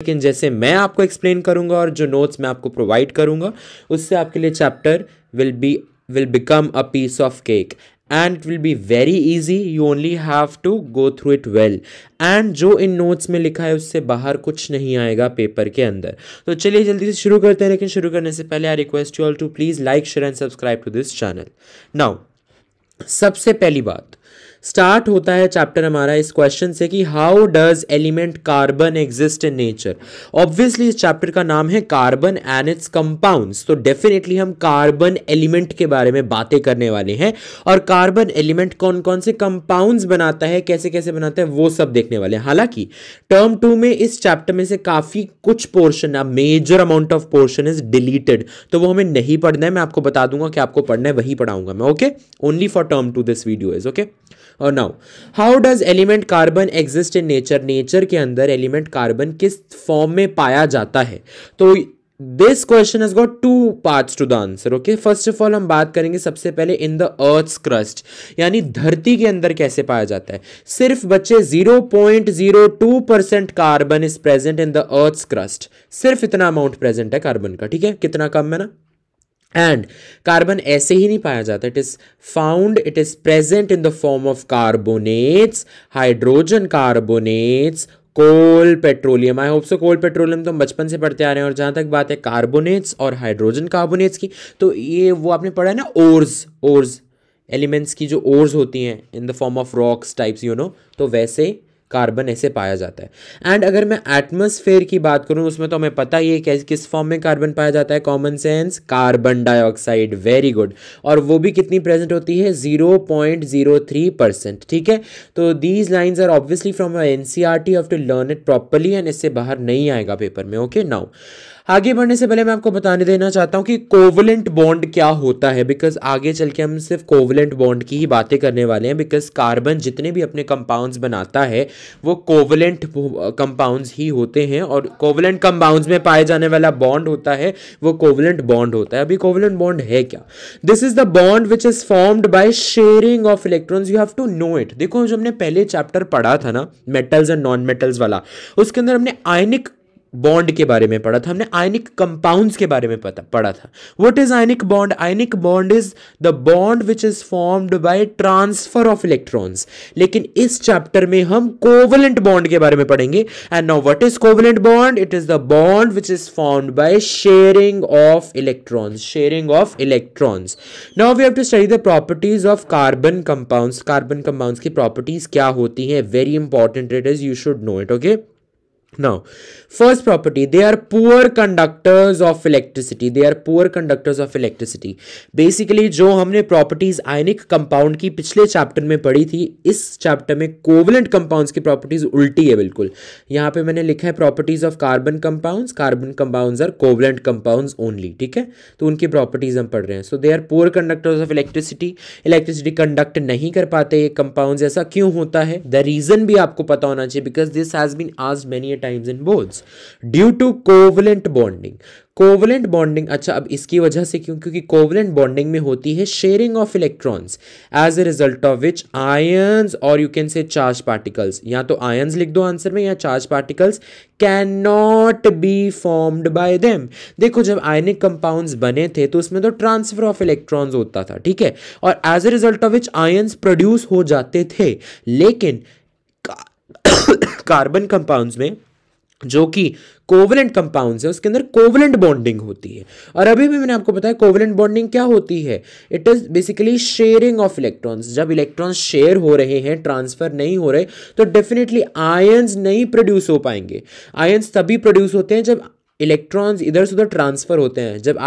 लेकिन जैसे मैं आपको एक्सप्लेन करूंगा और जो नोट्स मैं आपको प्रोवाइड करूंगा उससे आपके लिए chapter will become a piece of cake and it will be very easy. You only have to go through it well and जो इन नोट्स में लिखा है उससे बाहर कुछ नहीं आएगा पेपर के अंदर. तो चलिए जल्दी से शुरू करते हैं, लेकिन शुरू करने से पहले I request you all to please like share and subscribe to this channel. Now सबसे पहली बात, स्टार्ट होता है चैप्टर हमारा इस क्वेश्चन से कि how does element carbon exist in nature. Obviously इस चैप्टर का नाम है कार्बन एंड इट्स कंपाउंड्स, तो डेफिनेटली हम कार्बन एलिमेंट के बारे में बातें करने वाले हैं और कार्बन एलिमेंट कौन कौन से कंपाउंड्स बनाता है, कैसे कैसे बनाता है, वो सब देखने वाले हैं. हालांकि टर्म 2 में इस चैप्टर में से काफी कुछ portion, a major amount of portion is deleted, तो वो हमें नहीं पढ़ना है. मैं आपको बता दूंगा कि आपको पढ़ना है, वही पढ़ाऊंगा मैं. Okay, only for term 2 this video is okay. और now how does element carbon exist in nature. Nature के अंदर एलिमेंट कार्बन किस फॉर्म में पाया जाता है. तो this question has got two parts to the answer. Okay, first of all हम बात करेंगे सबसे पहले इन द अर्थ्स क्रस्ट, यानी धरती के अंदर कैसे पाया जाता है. सिर्फ बच्चे 0.02% carbon is present in the earth's crust. सिर्फ इतना अमाउंट प्रेजेंट है कार्बन का, ठीक है, कितना कम है ना. एंड कार्बन ऐसे ही नहीं पाया जाता, it is present in the form of carbonates, hydrogen carbonates, coal, petroleum. I hope so coal petroleum तो हम बचपन से पढ़ते आ रहे हैं. और जहां तक बात है कार्बोनेट्स और हाइड्रोजन कार्बोनेट्स की, तो ये वो आपने पढ़ा है ना, ओर्स एलिमेंट्स की जो ओर्स होती हैं इन the form of rocks types, you know, तो वैसे कार्बन ऐसे पाया जाता है. एंड अगर मैं एटमॉस्फेयर की बात करूं उसमें तो हमें पता ही है किस फॉर्म में कार्बन पाया जाता है. Common sense, carbon dioxide. Very good. और वो भी कितनी प्रेजेंट होती है, 0.03%. ठीक है, तो these lines are obviously from NCERT, have to learn it properly and इससे बाहर नहीं आएगा पेपर में. ओके, नाउ आगे बढ़ने से पहले मैं आपको बताने देना चाहता हूं कि कोवलेंट बॉन्ड क्या होता है, बिकॉज आगे चल के हम सिर्फ कोवलेंट बॉन्ड की ही बातें करने वाले हैं. बिकॉज कार्बन जितने भी अपने कंपाउंड्स बनाता है वो कोवलेंट कंपाउंड्स ही होते हैं, और कोवलेंट कंपाउंड्स में पाए जाने वाला बॉन्ड होता है वो कोवलेंट बॉन्ड होता है. अभी कोवलेंट बॉन्ड है क्या. This is the bond which is formed by sharing of electrons. You have to know it. देखो जो हमने पहले चैप्टर पढ़ा था ना, मेटल्स एंड नॉन मेटल्स वाला, उसके अंदर हमने आयनिक बॉन्ड के बारे में पढ़ा था, हमने आयनिक कंपाउंड्स के बारे में पढ़ा था. What is ionic bond. Ionic bond is the bond which is formed by transfer of electrons. लेकिन इस चैप्टर में हम कोवलेंट बॉन्ड के बारे में पढ़ेंगे. And now what is covalent bond. It is the bond which is formed by sharing of electrons. Now we have to study the properties of carbon compounds. Carbon compounds की properties क्या होती हैं, very important it is, you should know it. Okay, now first property, they are poor conductors of electricity. basically जो हमने properties ionic compound की पिछले chapter में पढ़ी थी, इस चैप्टर में कोवलेंट कंपाउंड्स की प्रॉपर्टीज उल्टी है बिल्कुल. यहाँ पे मैंने लिखा है properties of carbon compounds are covalent compounds only. ठीक है, तो उनकी प्रॉपर्टीज हम पढ़ रहे हैं. So they are poor conductors of electricity conduct नहीं कर पाते ये कंपाउंड्स. ऐसा क्यों होता है, द रीजन भी आपको पता होना चाहिए, because this has been asked many times in boards. Due to covalent bonding. अच्छा, अब इसकी वजह से क्यों, क्योंकि कोवलेंट बॉन्डिंग में होती है sharing of electrons, as a result of which ions और you can say charge particles, या तो आयंस लिख दो आंसर में या charge particles, can not be formed by them. देखो जब आयनिक कंपाउंड्स बने थे तो उसमें तो ट्रांसफर ऑफ इलेक्ट्रॉन्स होता था, ठीक है, और as a result of which ions produce हो जाते थे. लेकिन कार्बन कंपाउंड्स में जो कि कोवलेंट कंपाउंड्स है उसके अंदर कोवलेंट बॉन्डिंग होती है. और अभी भी मैंने आपको बताया कोवलेंट बॉन्डिंग क्या होती है. It is basically sharing of electrons. जब इलेक्ट्रॉन्स शेयर हो रहे हैं, ट्रांसफर नहीं हो रहे, तो डेफिनेटली आयंस नहीं प्रोड्यूस हो पाएंगे. आयंस तभी प्रोड्यूस होते हैं जब इलेक्ट्रॉन्स इधर से उधर ट्रांसफर होते हैं. जब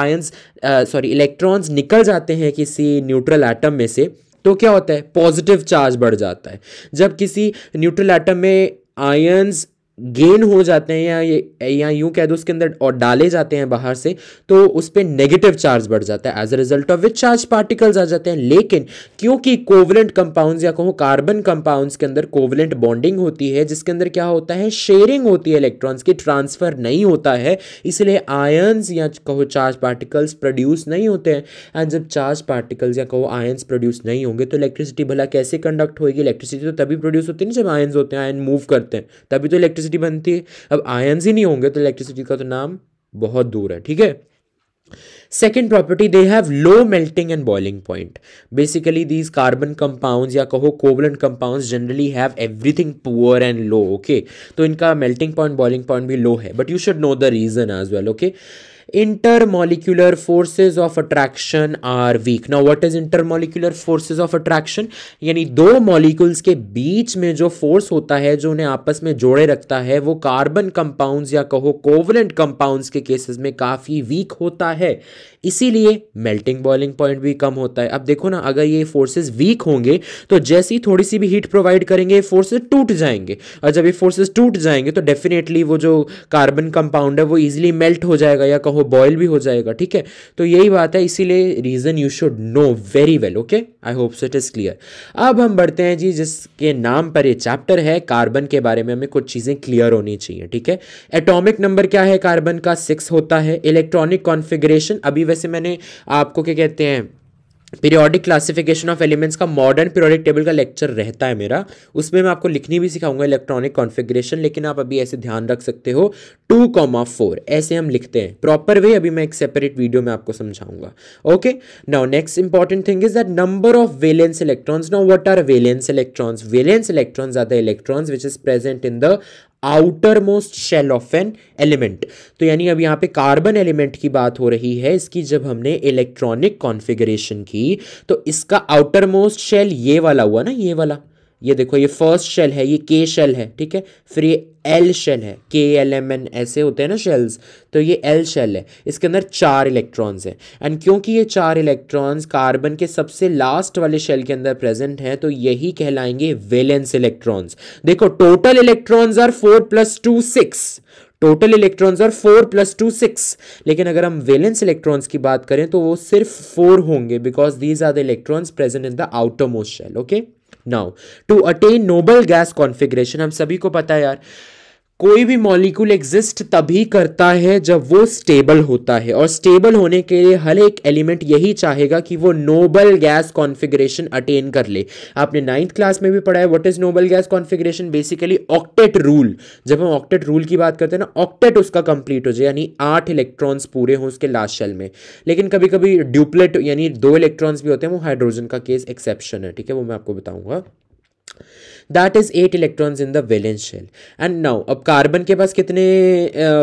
इलेक्ट्रॉन्स निकल जाते हैं किसी न्यूट्रल एटम में से, तो क्या होता है, पॉजिटिव चार्ज बढ़ जाता है. जब किसी न्यूट्रल एटम में आयंस गेन हो जाते हैं या यूं कह दो उसके अंदर और डाले जाते हैं बाहर से, तो उस पर नेगेटिव चार्ज बढ़ जाता है, as a result of which charge particles आ जाते हैं. लेकिन क्योंकि कोवलेंट कंपाउंड्स या कहो कार्बन कंपाउंड्स के अंदर कोवलेंट बॉन्डिंग होती है, जिसके अंदर क्या होता है, शेयरिंग होती है इलेक्ट्रॉन्स की, ट्रांसफर नहीं होता है, इसलिए आयंस या कहो चार्ज पार्टिकल्स प्रोड्यूस नहीं होते हैं. एंड जब चार्ज पार्टिकल्स या कहो आयंस प्रोड्यूस नहीं होंगे तो इलेक्ट्रिसिटी भला कैसे कंडक्ट होगी. इलेक्ट्रिसिटी तो तभी प्रोड्यूस होती है ना जब आयंस होते हैं, आयन मूव करते हैं, तभी तो इलेक्ट्रिसिटी इलेक्ट्रिसिटी बनती है। अब आयंस ही नहीं होंगे तो इलेक्ट्रिसिटी का तो नाम बहुत दूर है, ठीक है। Second property, they have low melting and boiling point. Basically, these carbon compounds या कहो covalent compounds generally have everything poor and low. Okay, तो इनका melting point, boiling point भी low है. But you should know the reason as well. Okay. Intermolecular forces of attraction are weak. Now what is intermolecular forces of attraction? यानी दो molecules के बीच में जो force होता है जो उन्हें आपस में जोड़े रखता है वो कार्बन कंपाउंड्स या कहो कोवलेंट कंपाउंड्स के केसेस में काफ़ी वीक होता है, इसीलिए मेल्टिंग बॉइलिंग पॉइंट भी कम होता है। अब देखो ना, अगर ये फोर्सेस वीक होंगे तो जैसे ही थोड़ी सी भी हीट प्रोवाइड करेंगे ये फोर्सेस टूट जाएंगे, और जब ये फोर्सेस टूट जाएंगे तो डेफिनेटली वो जो कार्बन कंपाउंड है वो इजीली मेल्ट हो जाएगा या कहो बॉयल भी हो जाएगा, ठीक है। तो यही बात है, इसीलिए reason you should know very well. Okay, I hope so it is clear. अब हम बढ़ते हैं जी, जिसके नाम पर ये चैप्टर है, कार्बन के बारे में हमें कुछ चीज़ें क्लियर होनी चाहिए, ठीक है। एटॉमिक नंबर क्या है कार्बन का? 6 होता है। इलेक्ट्रॉनिक कॉन्फ़िगरेशन, अभी वैसे मैंने आपको क्या कहते हैं पीरियोडिक क्लासिफिकेशन ऑफ एलिमेंट्स का मॉडर्न पीरियोडिक टेबल का लेक्चर रहता है मेरा, उसमें मैं आपको लिखनी भी सिखाऊंगा इलेक्ट्रॉनिक कॉन्फ़िगरेशन, लेकिन आप अभी ऐसे ध्यान रख सकते हो 2,4 ऐसे हम लिखते हैं प्रॉपर वे, अभी मैं एक सेपरेट वीडियो में आपको समझाऊंगा। Okay, now next important thing is that number of valence electrons. Now what are valence electrons? Valence electrons are the electrons which is present in the outer most shell of an element. तो यानी अब यहाँ पे carbon element की बात हो रही है, इसकी जब हमने इलेक्ट्रॉनिक कॉन्फ़िगरेशन की तो इसका आउटर मोस्ट शेल ये वाला हुआ ना, ये वाला, ये देखो ये फर्स्ट शेल है, ये के शेल है, ठीक है। फिर ये एल शेल है, KLMN ऐसे होते हैं ना शेल्स, तो ये एल शेल है, इसके अंदर 4 इलेक्ट्रॉन्स हैं। एंड क्योंकि ये 4 इलेक्ट्रॉन्स कार्बन के सबसे लास्ट वाले शेल के अंदर प्रेजेंट हैं तो यही कहलाएंगे वैलेंस इलेक्ट्रॉन्स। देखो total electrons are 4 + 2 6, total electrons are 4 + 2 6, लेकिन अगर हम वैलेंस इलेक्ट्रॉन्स की बात करें तो वो सिर्फ 4 होंगे, because these are the electrons present in the outer most shell. Okay, now to attain noble gas configuration, हम सभी को पता है यार, कोई भी मॉलिक्यूल एग्जिस्ट तभी करता है जब वो स्टेबल होता है, और स्टेबल होने के लिए हर एक एलिमेंट यही चाहेगा कि वो नोबल गैस कॉन्फ़िगरेशन अटेन कर ले। आपने 9th क्लास में भी पढ़ा है what is Nobel gas configuration, basically octet rule. जब हम ऑक्टेट रूल की बात करते हैं ना, ऑक्टेट उसका कंप्लीट हो जाए, यानी 8 इलेक्ट्रॉन्स पूरे हों उसके लास्ट शेल में। लेकिन कभी कभी ड्यूप्लेट यानी 2 इलेक्ट्रॉन्स भी होते हैं, वो हाइड्रोजन का केस एक्सेप्शन है, ठीक है, वो मैं आपको बताऊंगा। That is 8 electrons in the valence shell. And now अब कार्बन के पास कितने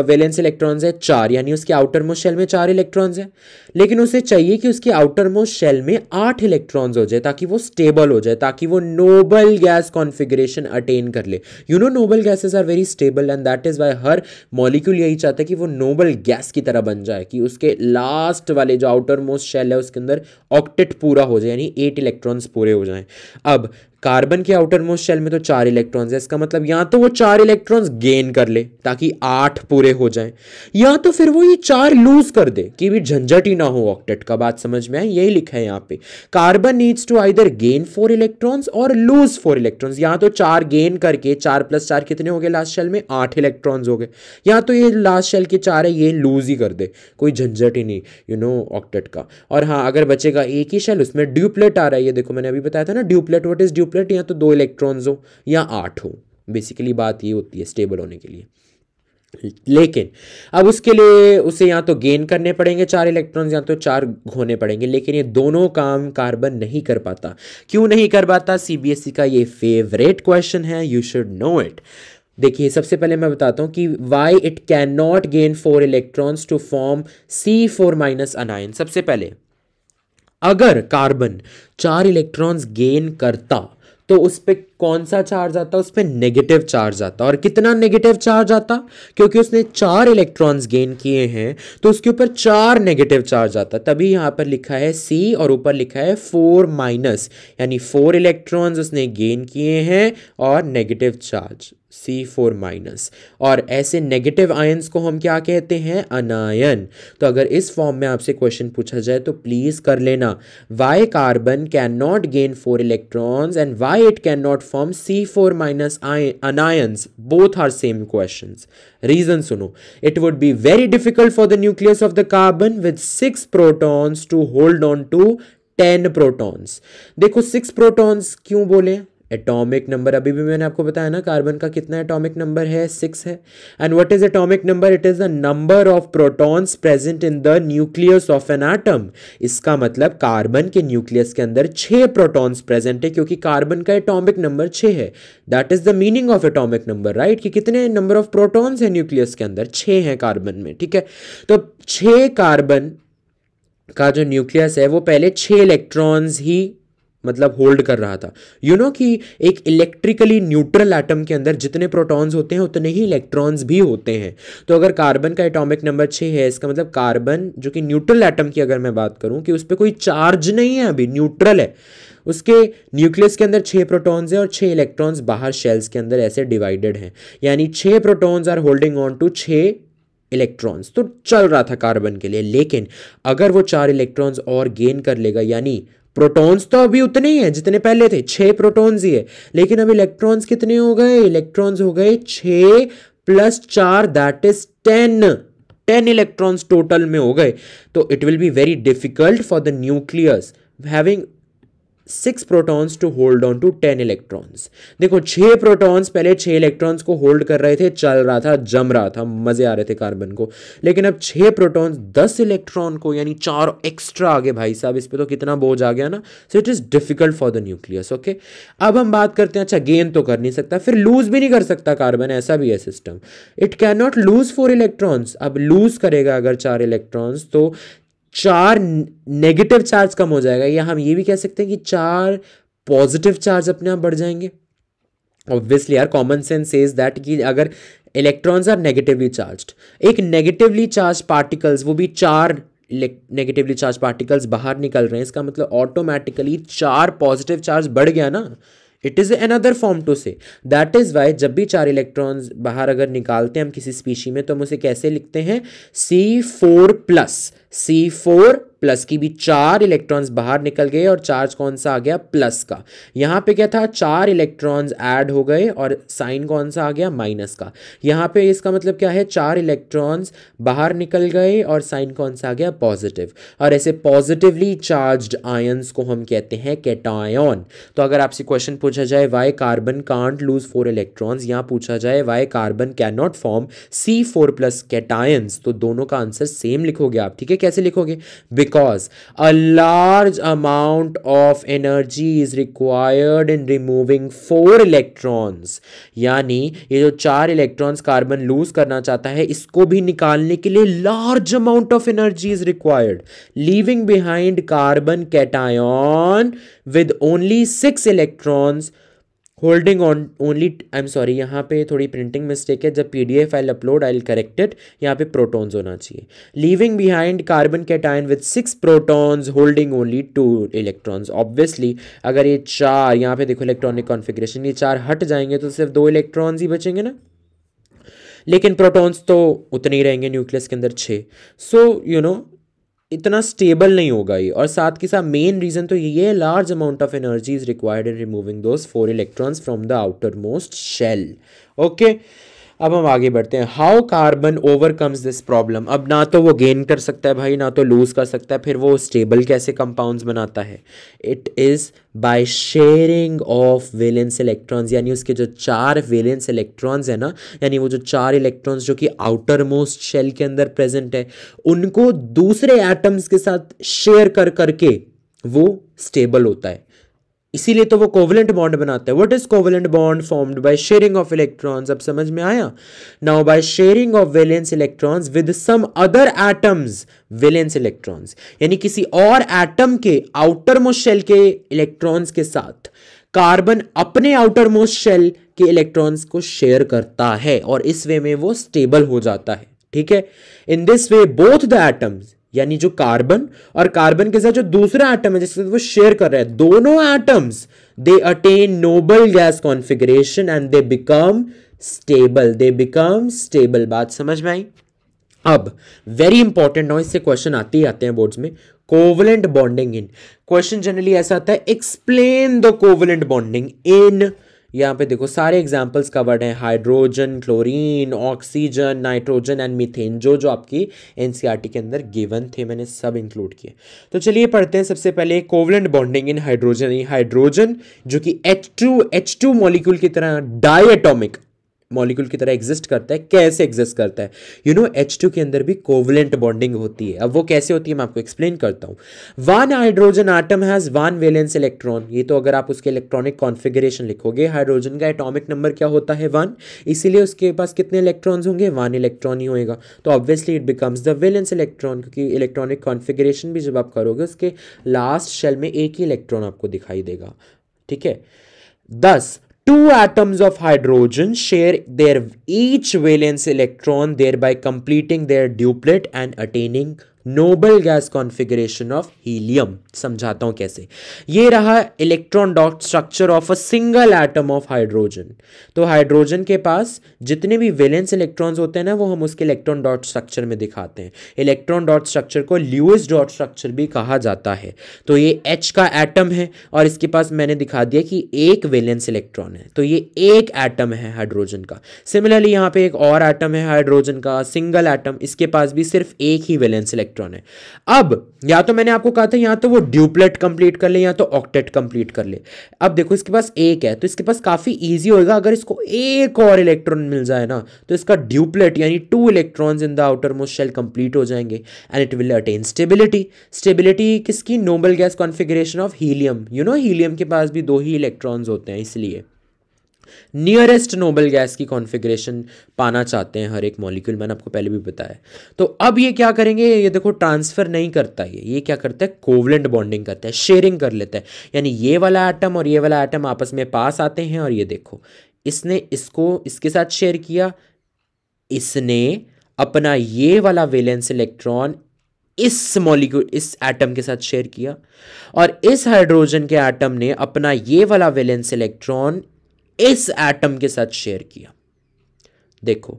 वैलेंस इलेक्ट्रॉन्स है? 4, यानी उसके आउटर मोस्ट शेल में 4 इलेक्ट्रॉन्स है, लेकिन उसे चाहिए कि उसके आउटर मोस्ट शेल में 8 इलेक्ट्रॉन्स हो जाए ताकि वो स्टेबल हो जाए, ताकि वो नोबल गैस कॉन्फ़िगरेशन अटेन कर ले। You know noble gases are very stable and that is why हर मॉलिक्यूल यही चाहता है कि वो नोबल गैस की तरह बन जाए, कि उसके लास्ट वाले जो आउटर मोस्ट शेल है उसके अंदर ऑक्टेट पूरा हो जाए, यानी 8 इलेक्ट्रॉन्स पूरे हो जाएं। अब कार्बन के आउटर मोस्ट शेल में तो 4 इलेक्ट्रॉन्स है, इसका मतलब या तो वो 4 इलेक्ट्रॉन्स गेन कर ले ताकि 8 पूरे हो जाएं, या तो फिर वो ये 4 लूज कर दे कि भी झंझट ही ना हो ऑक्टेट का। बात समझ में आई? यही लिखा है यहाँ पे, carbon needs to either gain 4 electrons और लूज 4 इलेक्ट्रॉन्स। या तो 4 गेन करके 4 + 4 कितने हो गए लास्ट शेल में? 8 इलेक्ट्रॉन्स हो गए, या तो ये लास्ट शेल के 4 है ये लूज ही कर दे, कोई झंझट ही नहीं यू नो ऑक्टेट का। और हाँ, अगर बचेगा एक ही शेल, उसमें ड्यूप्लेट आ रहा है, ये देखो मैंने अभी बताया था ना ड्यूप्लेट। What is duplet? या तो 2 इलेक्ट्रॉन्स हो या 8 हो, बेसिकली बात ये होती है स्टेबल होने के लिए। लेकिन अब उसके लिए उसे या तो गेन करने पड़ेंगे 4 इलेक्ट्रॉन्स या तो 4 खोने पड़ेंगे, लेकिन ये दोनों काम कार्बन नहीं कर पाता। क्यों नहीं कर पाता? CBSE का ये फेवरेट क्वेश्चन है, यू शुड नो इट। देखिए सबसे पहले मैं बताता हूं कि why it can not gain 4 electrons to form C4- anion. सबसे पहले अगर कार्बन 4 इलेक्ट्रॉन्स गेन करता तो उस पर कौन सा चार्ज आता? उस पर नेगेटिव चार्ज आता। और कितना नेगेटिव चार्ज आता? क्योंकि उसने 4 इलेक्ट्रॉन्स गेन किए हैं तो उसके ऊपर 4 नेगेटिव चार्ज आता, तभी यहाँ पर लिखा है C और ऊपर लिखा है 4-, यानी 4 इलेक्ट्रॉन्स उसने गेन किए हैं और नेगेटिव चार्ज C4-। और ऐसे नेगेटिव आयंस को हम क्या कहते हैं? अनायन। तो अगर इस फॉर्म में आपसे क्वेश्चन पूछा जाए तो प्लीज कर लेना, why carbon can not gain 4 electrons and why it can not form C4- anions, both are same questions. Reason सुनो, it would be very difficult for the nucleus of the carbon with 6 protons to hold on to 10 protons. देखो 6 protons क्यों बोले? Atomic number अभी भी मैंने आपको बताया ना, कार्बन का कितना एटॉमिक नंबर है, 6 है। And what is atomic number, it is the number of protons present in the nucleus of an atom. इसका मतलब कार्बन के न्यूक्लियस के अंदर 6 प्रोटॉन्स प्रेजेंट है, क्योंकि कार्बन का एटॉमिक नंबर 6 है। That is the meaning of atomic number, right, कि कितने नंबर ऑफ प्रोटॉन्स है न्यूक्लियस के अंदर, 6 है कार्बन में, ठीक है। तो 6 कार्बन का जो न्यूक्लियस है वो पहले 6 इलेक्ट्रॉन्स ही मतलब होल्ड कर रहा था। यू नो कि एक इलेक्ट्रिकली न्यूट्रल एटम के अंदर जितने प्रोटॉन्स होते हैं उतने ही इलेक्ट्रॉन्स भी होते हैं। तो अगर कार्बन का एटॉमिक नंबर 6 है, इसका मतलब कार्बन जो कि न्यूट्रल एटम की अगर मैं बात करूं कि उस पर कोई चार्ज नहीं है, अभी न्यूट्रल है, उसके न्यूक्लियस के अंदर 6 प्रोटॉन्स है और 6 इलेक्ट्रॉन्स बाहर शेल्स के अंदर ऐसे डिवाइडेड हैं, यानी 6 protons are holding on to 6 electrons. तो चल रहा था कार्बन के लिए, लेकिन अगर वो 4 इलेक्ट्रॉन्स और गेन कर लेगा, यानी प्रोटॉन्स तो अभी उतने ही हैं जितने पहले थे, 6 प्रोटॉन्स ही है, लेकिन अब इलेक्ट्रॉन्स कितने हो गए, इलेक्ट्रॉन्स हो गए 6 + 4 दैट इज 10 इलेक्ट्रॉन्स टोटल में हो गए। तो it will be very difficult for the nucleus having 6 protons to hold on to 10 electrons. देखो 6 प्रोटॉन्स पहले 6 इलेक्ट्रॉन्स को होल्ड कर रहे थे, चल रहा था, जम रहा था, मजे आ रहे थे कार्बन को, लेकिन अब 6 प्रोटॉन्स 10 इलेक्ट्रॉन को, यानी 4 एक्स्ट्रा आ गए भाई साहब, इस पे तो कितना बोझ आ गया ना। सो it is difficult for the nucleus. Okay, अब हम बात करते हैं, अच्छा गेन तो कर नहीं सकता, फिर लूज भी नहीं कर सकता कार्बन, ऐसा भी है system, it can not lose 4 electrons. अब लूज करेगा अगर 4 इलेक्ट्रॉन्स तो 4 नेगेटिव चार्ज कम हो जाएगा, या हम ये भी कह सकते हैं कि 4 पॉजिटिव चार्ज अपने आप बढ़ जाएंगे। ऑब्वियसली यार, कॉमन सेंस सेज दैट कि अगर इलेक्ट्रॉन्स आर नेगेटिवली चार्ज्ड, एक नेगेटिवली चार्ज पार्टिकल्स, वो भी 4 नेगेटिवली चार्ज पार्टिकल्स बाहर निकल रहे हैं, इसका मतलब ऑटोमेटिकली 4 पॉजिटिव चार्ज बढ़ गया ना। It is another form to say, that is why जब भी 4 इलेक्ट्रॉन्स बाहर अगर निकालते हैं हम किसी स्पीशी में, तो हम उसे कैसे लिखते हैं, C4+। C4+ की भी 4 इलेक्ट्रॉन्स बाहर निकल गए और चार्ज कौन सा आ गया, प्लस का। यहाँ पे क्या था, 4 इलेक्ट्रॉन्स ऐड हो गए और साइन कौन सा आ गया, माइनस का। यहाँ पे इसका मतलब क्या है, 4 इलेक्ट्रॉन्स बाहर निकल गए और साइन कौन सा आ गया, पॉजिटिव। और ऐसे पॉजिटिवली चार्ज्ड आयंस को हम कहते हैं कैटायन। तो अगर आपसे क्वेश्चन पूछा जाए why carbon can't lose 4 electrons, यहाँ पूछा जाए why carbon can not form C4+ cations, तो दोनों का आंसर सेम लिखोगे आप, ठीक है। कैसे लिखोगे, because a large amount of energy is required in removing 4 electrons, यानी ये जो 4 इलेक्ट्रॉन्स कार्बन लूज करना चाहता है, इसको भी निकालने के लिए large amount of energy is required, leaving behind carbon cation with only 6 electrons holding on only, I am sorry, यहाँ पे थोड़ी प्रिंटिंग मिस्टेक है, जब PDF file upload I will correct it, यहाँ पे प्रोटॉन्स होना चाहिए। Leaving behind carbon cation with 6 protons holding only 2 electrons. Obviously अगर ये 4, यहाँ पे देखो इलेक्ट्रॉनिक कॉन्फ़िगरेशन, ये 4 हट जाएंगे तो सिर्फ 2 इलेक्ट्रॉन्स ही बचेंगे ना, लेकिन प्रोटॉन्स तो उतने ही रहेंगे न्यूक्लियस के अंदर 6। सो यू नो इतना स्टेबल नहीं होगा ये, और साथ के साथ मेन रीजन तो ये है, large amount of energy is required in removing those 4 electrons from the outer most shell. Okay, अब हम आगे बढ़ते हैं, how carbon overcomes this problem. अब ना तो वो गेन कर सकता है भाई, ना तो लूज कर सकता है, फिर वो स्टेबल कैसे कंपाउंड्स बनाता है, it is by sharing of valence electrons, यानी उसके जो 4 वैलेंस इलेक्ट्रॉन्स है ना, यानी वो जो 4 इलेक्ट्रॉन्स जो कि आउटर मोस्ट शेल के अंदर प्रेजेंट है, उनको दूसरे एटम्स के साथ शेयर कर करके वो स्टेबल होता है, इसीलिए तो वो कोवेलेंट बॉन्ड बनाता है। What is covalent bond, formed by sharing of electrons. अब समझ में आया, now by sharing of valence electrons with some other atoms valence electrons, यानी किसी और एटम के आउटर मोस्ट शेल के इलेक्ट्रॉन्स के साथ कार्बन अपने आउटर मोस्ट शेल के इलेक्ट्रॉन्स को शेयर करता है, और इस वे में वो स्टेबल हो जाता है, ठीक है। इन this way both the atoms, यानी जो कार्बन और कार्बन के साथ जो दूसरा एटम है जिसके साथ वो शेयर कर रहे हैं, दोनों atoms they attain noble gas configuration and they become stable. बात समझ में आई। अब वेरी इंपॉर्टेंट नाउ, इससे क्वेश्चन आते ही आते हैं बोर्ड्स में, covalent bonding in. Question generally ऐसा आता है, explain the covalent bonding in यहाँ पे देखो सारे एग्जाम्पल्स कवर्ड हैं, hydrogen, chlorine, oxygen, nitrogen and methane, जो जो आपकी एनसीईआरटी के अंदर गिवन थे मैंने सब इंक्लूड किए। तो चलिए पढ़ते हैं सबसे पहले covalent bonding in hydrogen. Hydrogen जो कि H2 मॉलिक्यूल की तरह डायटोमिक मॉलिक्यूल की तरह एग्जिस्ट करता है। कैसे एग्जिस्ट करता है? H2 के अंदर भी कोवलेंट बॉन्डिंग होती है। अब वो कैसे होती है मैं आपको एक्सप्लेन करता हूँ। One hydrogen atom has one valence electron. ये तो अगर आप उसके इलेक्ट्रॉनिक कॉन्फ़िगरेशन लिखोगे, हाइड्रोजन का एटॉमिक नंबर क्या होता है? 1, इसीलिए उसके पास कितने इलेक्ट्रॉन्स होंगे? 1 इलेक्ट्रॉन ही होएगा। तो obviously it becomes the valence electron, क्योंकि इलेक्ट्रॉनिक कॉन्फ़िगरेशन भी जब आप करोगे उसके लास्ट शेल में एक ही इलेक्ट्रॉन आपको दिखाई देगा। ठीक है। 10 two atoms of hydrogen share their each valence electron, thereby completing their duplet and attaining Nobel gas configuration of helium. समझाता हूं कैसे। ये रहा electron dot structure of a single atom of hydrogen. तो हाइड्रोजन के पास जितने भी वैलेंस इलेक्ट्रॉन्स होते हैं ना, वो हम उसके इलेक्ट्रॉन डॉट स्ट्रक्चर में दिखाते हैं। इलेक्ट्रॉन डॉट स्ट्रक्चर को ल्यूइस डॉट स्ट्रक्चर भी कहा जाता है। तो ये H का एटम है और इसके पास मैंने दिखा दिया कि एक वैलेंस इलेक्ट्रॉन है, तो ये एक एटम है हाइड्रोजन का। सिमिलरली यहाँ पे एक और एटम है हाइड्रोजन का, सिंगल एटम, इसके पास भी सिर्फ एक ही वैलेंस इलेक्ट्रॉन है। अब या तो मैंने आपको कहा था या तो वो ड्यूप्लेट कंप्लीट कर ले या तो ऑक्टेट कंप्लीट कर ले। अब देखो इसके पास एक है तो इसके पास काफी इजी होएगा, अगर इसको एक और इलेक्ट्रॉन मिल जाए ना तो इसका ड्यूप्लेट यानी 2 electrons in the outer most shell complete हो जाएंगे and it will attain stability. Stability किसकी? Noble gas configuration of helium. Helium के पास भी 2 ही इलेक्ट्रॉन्स होते हैं, इसलिए नियरेस्ट नोबल गैस की कॉन्फ़िगरेशन पाना चाहते हैं हर एक मॉलिक्यूल, मैंने आपको पहले भी बताया। तो अब ये क्या करेंगे? ये देखो ट्रांसफर नहीं करता, ये क्या करता है? कोवलेंट बॉन्डिंग करता है, शेयरिंग कर लेता है। यानी ये वाला एटम और ये वाला एटम आपस में पास आते हैं और ये देखो इसने इसको इसके साथ शेयर किया, इसने अपना ये वाला वैलेंस इलेक्ट्रॉन इस मॉलिक्यूल इस एटम के साथ शेयर किया और इस हाइड्रोजन के एटम ने अपना ये वाला वैलेंस इलेक्ट्रॉन इस एटम के साथ शेयर किया। देखो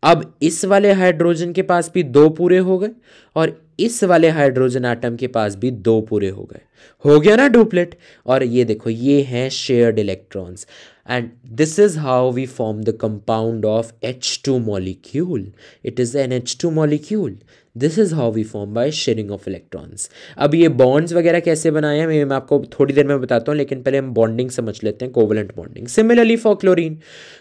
अब इस वाले हाइड्रोजन के पास भी 2 पूरे हो गए और इस वाले हाइड्रोजन एटम के पास भी 2 पूरे हो गए। हो गया ना डुप्लेट। और ये देखो ये हैं shared electrons and this is how we form the compound of H2 molecule. It is an H2 molecule. This is how we form by sharing of electrons. अब ये बॉन्ड्स वगैरह कैसे बनाए हैं मैं आपको थोड़ी देर में बताता हूँ, लेकिन पहले हम बॉन्डिंग समझ लेते हैं, covalent bonding. Similarly for chlorine,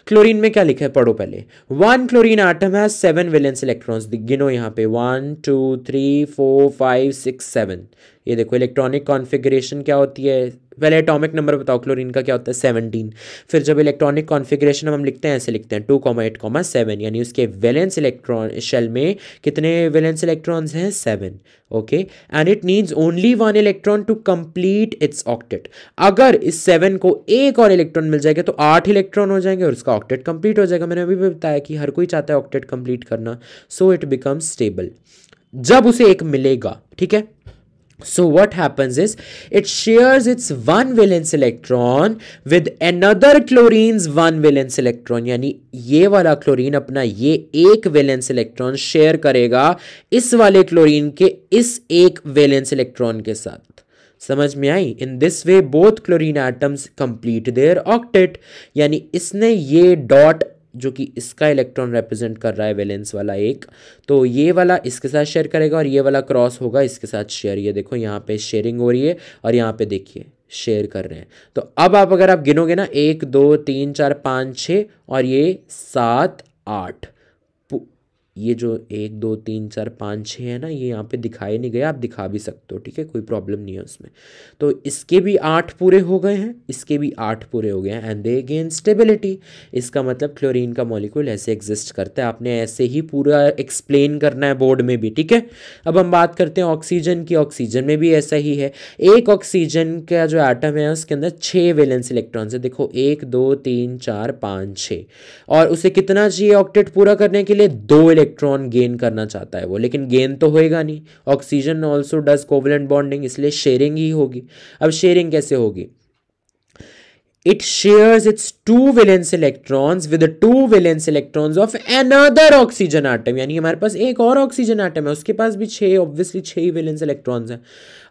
chlorine में क्या लिखा है पढ़ो पहले। 1 chlorine atom has 7 valence electrons. गिनो यहाँ पे 1 2 3 4 5 6 7। ये देखो इलेक्ट्रॉनिक कॉन्फ़िगरेशन क्या होती है, पहले एटॉमिक नंबर बताओ क्लोरीन का क्या होता है? 17। फिर जब इलेक्ट्रॉनिक कॉन्फ़िगरेशन हम लिखते हैं ऐसे लिखते हैं 2,8,7, यानी उसके वैलेंस इलेक्ट्रॉन शेल में कितने वैलेंस इलेक्ट्रॉन्स हैं? 7। Okay and it needs only 1 electron to complete its octet. अगर इस 7 को एक और इलेक्ट्रॉन मिल जाएगा तो 8 इलेक्ट्रॉन हो जाएंगे और उसका ऑक्टेट कंप्लीट हो जाएगा। मैंने अभी भी बताया कि हर कोई चाहता है ऑक्टेट कंप्लीट करना, सो इट बिकम्स स्टेबल जब उसे एक मिलेगा। ठीक है। So what happens is it shares its 1 valence electron with another chlorine's 1 valence electron, यानी ये वाला क्लोरीन अपना ये एक वैलेंस इलेक्ट्रॉन शेयर करेगा इस वाले क्लोरीन के इस एक वैलेंस इलेक्ट्रॉन के साथ। समझ में आई? In this way both chlorine atoms complete their octet, यानी इसने ये डॉट जो कि इसका इलेक्ट्रॉन रिप्रेजेंट कर रहा है वैलेंस वाला एक, तो ये वाला इसके साथ शेयर करेगा और ये वाला क्रॉस होगा इसके साथ शेयर। ये देखो यहाँ पे शेयरिंग हो रही है और यहाँ पे देखिए शेयर कर रहे हैं। तो अब आप अगर आप गिनोगे ना 1 2 3 4 5 6 और ये 7 8, ये जो 1 2 3 4 5 6 है ना, ये यहाँ पे दिखाई नहीं गया, आप दिखा भी सकते हो। ठीक है, कोई प्रॉब्लम नहीं है उसमें। तो इसके भी 8 पूरे हो गए हैं, इसके भी 8 पूरे हो गए हैं एंड दे गेन स्टेबिलिटी। इसका मतलब क्लोरीन का मॉलिक्यूल ऐसे एग्जिस्ट करता है। आपने ऐसे ही पूरा एक्सप्लेन करना है बोर्ड में भी। ठीक है, अब हम बात करते हैं ऑक्सीजन की। ऑक्सीजन में भी ऐसा ही है। एक ऑक्सीजन का जो एटम है उसके अंदर 6 वैलेंस इलेक्ट्रॉन्स है। देखो 1 2 3 4 5 6, और उसे कितना चाहिए ऑक्टेट पूरा करने के लिए? 2 इलेक्ट्रॉन गेन करना चाहता है वो, लेकिन गेन तो होएगा नहीं। Oxygen also does covalent bonding, इसलिए शेयरिंग ही होगी। अब शेयरिंग कैसे होगी? it shares its two valence electrons with the two valence electrons of another oxygen atom। यानी हमारे पास एक और ऑक्सीजन एटम है, उसके पास भी 6, ऑब्वियसली 6 वैलेंस इलेक्ट्रॉन्स हैं।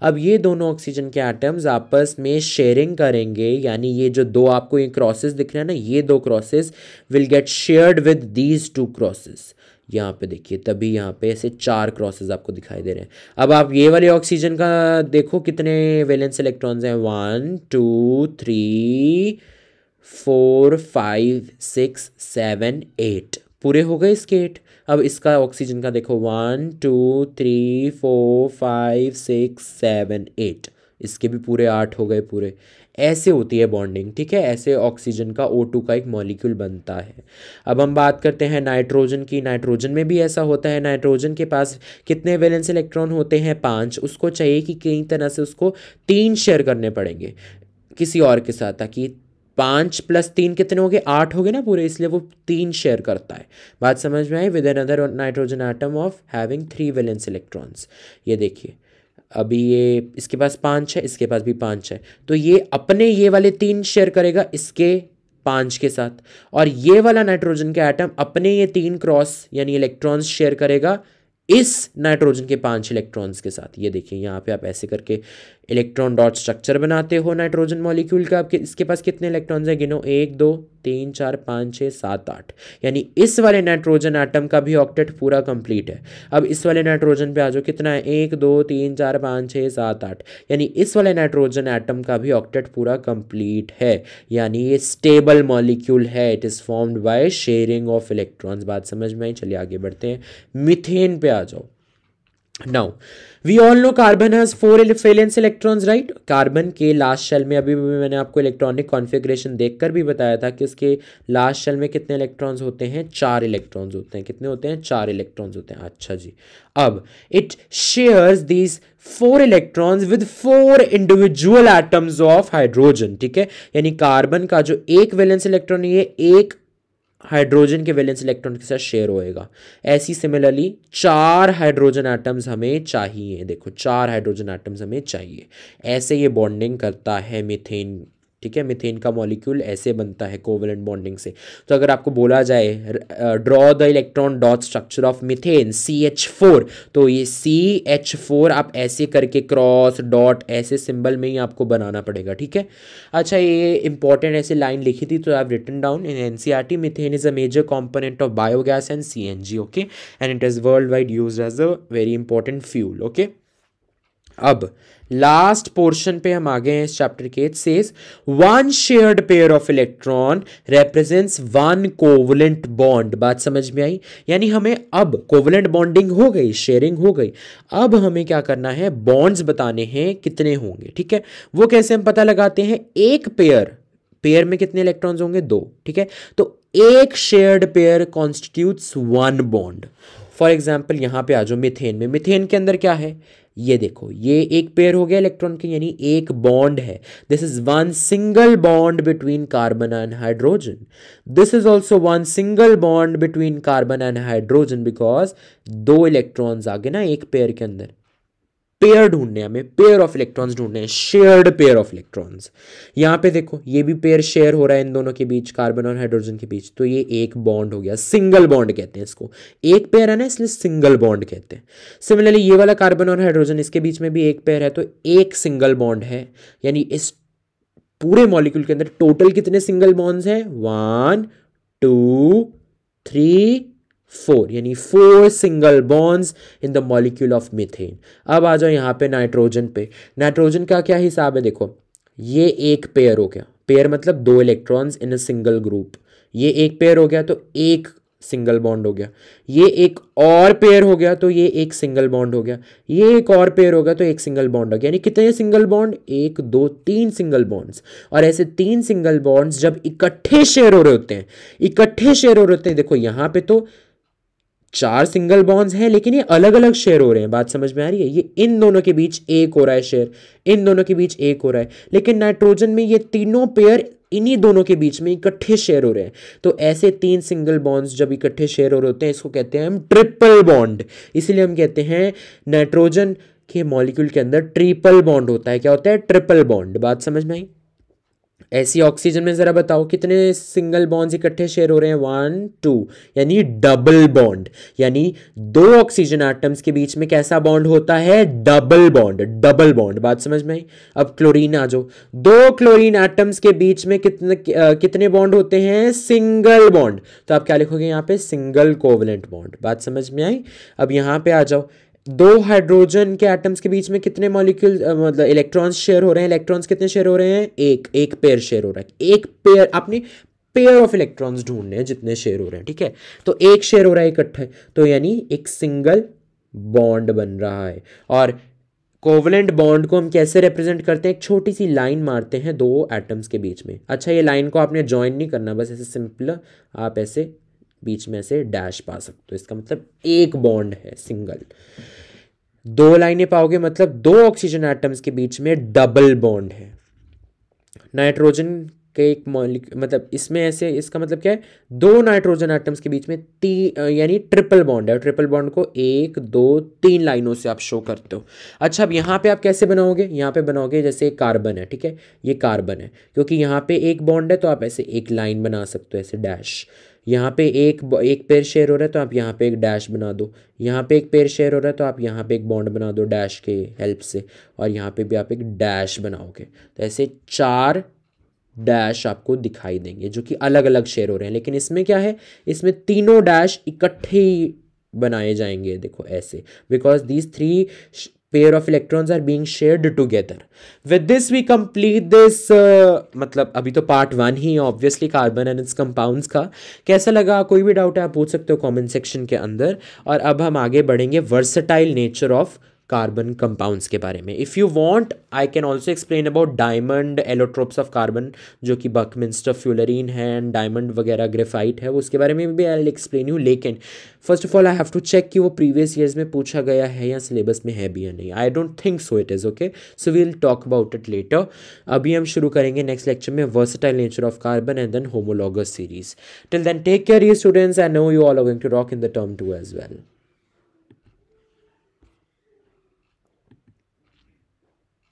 अब ये दोनों ऑक्सीजन के एटम्स आपस में शेयरिंग करेंगे, यानी ये जो दो आपको ये क्रॉसेस दिख रहे हैं ना, ये दो crosses will get shared with these two crosses. यहाँ पे देखिए, तभी यहाँ पे ऐसे 4 क्रॉसेस आपको दिखाई दे रहे हैं। अब आप ये वाले ऑक्सीजन का देखो कितने वैलेंस इलेक्ट्रॉन्स हैं, 1 2 3 4 5 6 7 8, पूरे हो गए इसके 8। अब इसका ऑक्सीजन का देखो 1 2 3 4 5 6 7 8, इसके भी पूरे 8 हो गए पूरे। ऐसे होती है बॉन्डिंग, ठीक है, ऐसे ऑक्सीजन का O2 का एक मॉलिक्यूल बनता है। अब हम बात करते हैं नाइट्रोजन की। नाइट्रोजन में भी ऐसा होता है। नाइट्रोजन के पास कितने वैलेंस इलेक्ट्रॉन होते हैं, 5। उसको चाहिए कि कई तरह से उसको 3 शेयर करने पड़ेंगे किसी और के साथ, ताकि 5 + 3 कितने हो गए, 8 हो गए ना पूरे, इसलिए वो 3 शेयर करता है। बात समझ में आई? With another nitrogen atom of having 3 valence electrons. ये देखिए, अभी ये इसके पास 5 है, इसके पास भी 5 है, तो ये अपने ये वाले 3 शेयर करेगा इसके 5 के साथ, और ये वाला नाइट्रोजन का एटम अपने ये 3 क्रॉस यानी इलेक्ट्रॉन्स शेयर करेगा इस नाइट्रोजन के 5 इलेक्ट्रॉन्स के साथ। ये देखिए, यहाँ पे आप ऐसे करके इलेक्ट्रॉन डॉट स्ट्रक्चर बनाते हो नाइट्रोजन मॉलिक्यूल का। आपके इसके पास कितने इलेक्ट्रॉन्स हैं, गिनो, 1 2 3 4 5 6 7 8, यानी इस वाले नाइट्रोजन एटम का भी ऑक्टेट पूरा कंप्लीट है। अब इस वाले नाइट्रोजन पे आ जाओ, कितना है, 1 2 3 4 5 6 7 8, यानी इस वाले नाइट्रोजन एटम का भी ऑक्टेट पूरा कंप्लीट है, यानी ये स्टेबल मॉलिक्यूल है। It is formed by sharing of electrons. बात समझ में आई? चलिए आगे बढ़ते हैं, मीथेन पे आ जाओ। Now we all know carbon has 4 valence electrons, right. Carbon के लास्ट शेल में, अभी भी मैंने आपको इलेक्ट्रॉनिक कॉन्फ़िगरेशन देखकर भी बताया था कि इसके लास्ट शेल में कितने इलेक्ट्रॉन्स होते हैं, 4 इलेक्ट्रॉन्स होते हैं। कितने होते हैं, 4 इलेक्ट्रॉन्स होते हैं। अच्छा जी, अब it shares these 4 electrons with 4 individual atoms of hydrogen, ठीक है। यानी कार्बन का जो एक वैलेंस इलेक्ट्रॉन, ये एक हाइड्रोजन के वैलेंस इलेक्ट्रॉन के साथ शेयर होएगा। ऐसी सिमिलरली 4 हाइड्रोजन एटम्स हमें चाहिए। देखो, 4 हाइड्रोजन एटम्स हमें चाहिए। ऐसे ये बॉन्डिंग करता है मीथेन, ठीक है। मीथेन का मॉलिक्यूल ऐसे बनता है कोवेलेंट बॉन्डिंग से। तो अगर आपको बोला जाए draw the electron dot structure of methane CH4, तो ये CH4 आप ऐसे करके क्रॉस डॉट ऐसे सिंबल में ही आपको बनाना पड़ेगा, ठीक है। अच्छा, ये इंपॉर्टेंट ऐसे लाइन लिखी थी, तो I have written down in NCERT, methane is a major component of biogas and CNG, okay, and it is worldwide use as a very important fuel, okay. अब लास्ट पोर्शन पे हम आ गए हैं इस चैप्टर के। It says 1 shared pair of electron represents 1 covalent bond. बात समझ में आई? यानी हमें अब कोवलेंट बॉन्डिंग हो गई, शेयरिंग हो गई, अब हमें क्या करना है, बॉन्ड्स बताने हैं कितने होंगे, ठीक है। वो कैसे हम पता लगाते हैं, एक पेयर में कितने इलेक्ट्रॉन्स होंगे, 2, ठीक है। तो एक shared pair constitutes 1 bond. For example यहाँ पे आ जाओ मीथेन में। मीथेन के अंदर क्या है, ये देखो, ये एक पेयर हो गया इलेक्ट्रॉन के, यानी एक बॉन्ड है। This is 1 single bond between carbon and hydrogen. This is also 1 single bond between carbon and hydrogen, because 2 electrons आ गए ना एक पेयर के अंदर। पेयर ढूंढने, हमें पेयर ऑफ इलेक्ट्रॉन्स ढूंढने हैं, शेयर्ड पेयर ऑफ इलेक्ट्रॉन्स। यहाँ पे देखो, ये भी पेयर शेयर हो रहा है इन दोनों के बीच, कार्बन और हाइड्रोजन के बीच, तो ये एक बॉन्ड हो गया, सिंगल बॉन्ड कहते हैं इसको। एक पेयर है ना, इसलिए सिंगल बॉन्ड कहते हैं। सिमिलरली ये वाला कार्बन और हाइड्रोजन, इसके बीच में भी एक पेयर है, तो एक सिंगल बॉन्ड है। यानी इस पूरे मॉलिक्यूल के अंदर टोटल कितने सिंगल बॉन्ड्स हैं, 1 2 3 4, यानी 4 single bonds in the molecule of methane. अब आ जाओ यहाँ पे नाइट्रोजन पे। नाइट्रोजन का क्या हिसाब है, देखो, ये एक पेयर हो गया, पेयर मतलब 2 electrons in a single group. ये एक पेयर हो गया तो एक सिंगल बॉन्ड हो गया, ये एक और पेयर हो गया तो ये एक सिंगल बॉन्ड हो गया, ये एक और पेयर हो गया तो एक सिंगल बॉन्ड हो गया। यानी कितने सिंगल बॉन्ड, 1 2 3 सिंगल बॉन्ड्स। और ऐसे 3 सिंगल बॉन्ड्स जब इकट्ठे शेयर हो रहे होते हैं, देखो यहाँ पे तो 4 सिंगल बॉन्ड्स हैं, लेकिन ये अलग अलग शेयर हो रहे हैं। बात समझ में आ रही है? ये इन दोनों के बीच एक हो रहा है शेयर, इन दोनों के बीच एक हो रहा है, लेकिन नाइट्रोजन में ये तीनों पेयर इन्हीं दोनों के बीच में इकट्ठे शेयर हो रहे हैं। तो ऐसे 3 सिंगल बॉन्ड्स जब इकट्ठे शेयर हो रहे होते हैं, इसको कहते हैं हम ट्रिपल बॉन्ड। इसलिए हम कहते हैं नाइट्रोजन के मॉलिक्यूल के अंदर ट्रिपल बॉन्ड होता है। क्या होता है? Triple bond. बात समझ में आई? ऐसी ऑक्सीजन में ज़रा बताओ कितने सिंगल बॉन्ड्स इकट्ठे शेयर हो रहे हैं, 1 2, यानी डबल बॉन्ड। यानी दो ऑक्सीजन एटम्स के बीच में कैसा बॉन्ड होता है, डबल बॉन्ड, डबल बॉन्ड। बात समझ में आई। अब क्लोरीन आ जाओ, दो क्लोरीन एटम्स के बीच में कितने बॉन्ड होते हैं, सिंगल बॉन्ड। तो आप क्या लिखोगे यहाँ पे, सिंगल कोवलेंट बॉन्ड। बात समझ में आई। अब यहाँ पे आ जाओ, दो हाइड्रोजन के एटम्स के बीच में कितने मॉलिक्यूल मतलब इलेक्ट्रॉन्स शेयर हो रहे हैं, इलेक्ट्रॉन्स कितने शेयर हो रहे हैं, एक पेयर शेयर हो रहा है। एक पेयर, आपने पेयर ऑफ इलेक्ट्रॉन्स ढूंढने हैं जितने शेयर हो रहे हैं, ठीक है। तो एक शेयर हो रहा है इकट्ठे, तो यानी एक सिंगल बॉन्ड बन रहा है। और कोवलेंट बॉन्ड को हम कैसे रिप्रेजेंट करते हैं, एक छोटी सी लाइन मारते हैं दो एटम्स के बीच में। अच्छा, ये लाइन को आपने ज्वाइन नहीं करना, बस ऐसे सिंपल आप ऐसे बीच में से डैश पा सकते हो, इसका मतलब एक बॉन्ड है सिंगल। दो लाइनें पाओगे मतलब दो ऑक्सीजन एटम्स के बीच में डबल बॉन्ड है। नाइट्रोजन के एक मतलब इसमें ऐसे, इसका मतलब क्या है, दो नाइट्रोजन एटम्स के बीच में यानी ट्रिपल बॉन्ड है। ट्रिपल बॉन्ड को 1 2 3 लाइनों से आप शो करते हो। अच्छा, अब यहाँ पे आप कैसे बनाओगे, यहाँ पे बनाओगे जैसे कार्बन है, ठीक है, ये कार्बन है, क्योंकि यहाँ पे एक बॉन्ड है तो आप ऐसे एक लाइन बना सकते हो, ऐसे डैश। यहाँ पे एक पेयर शेयर हो रहा है तो आप यहाँ पे एक डैश बना दो। यहाँ पे एक पेयर शेयर हो रहा है तो आप यहाँ पे एक बॉन्ड बना दो डैश के हेल्प से, और यहाँ पे भी आप एक डैश बनाओगे। तो ऐसे 4 डैश आपको दिखाई देंगे जो कि अलग अलग शेयर हो रहे हैं। लेकिन इसमें क्या है, इसमें तीनों डैश इकट्ठे ही बनाए जाएंगे, देखो ऐसे, because these 3 pair of electrons are being shared together. With this we complete this मतलब अभी तो part 1 he obviously carbon and it's compounds का। कैसा लगा, कोई भी डाउट है आप पूछ सकते हो कमेंट सेक्शन के अंदर। और अब हम आगे बढ़ेंगे versatile nature of carbon compounds के बारे में। If you want I can also explain about diamond allotropes of carbon, जो कि बकमिंस्टर फ्यूलरीन है एंड डायमंड वगैरह ग्रेफाइट है, वो उसके बारे में भी आई एक्सप्लेन यू। लेकिन first of all I have to check कि वो प्रीवियस ईयर्स में पूछा गया है या सिलेबस में है भी या नहीं। I don't think so it is, okay, so we will talk about it later. अभी हम शुरू करेंगे नेक्स्ट लेक्चर में versatile nature of carbon and then homologous series. Till then take care you students, I know you all are going to rock in the term 2 as well.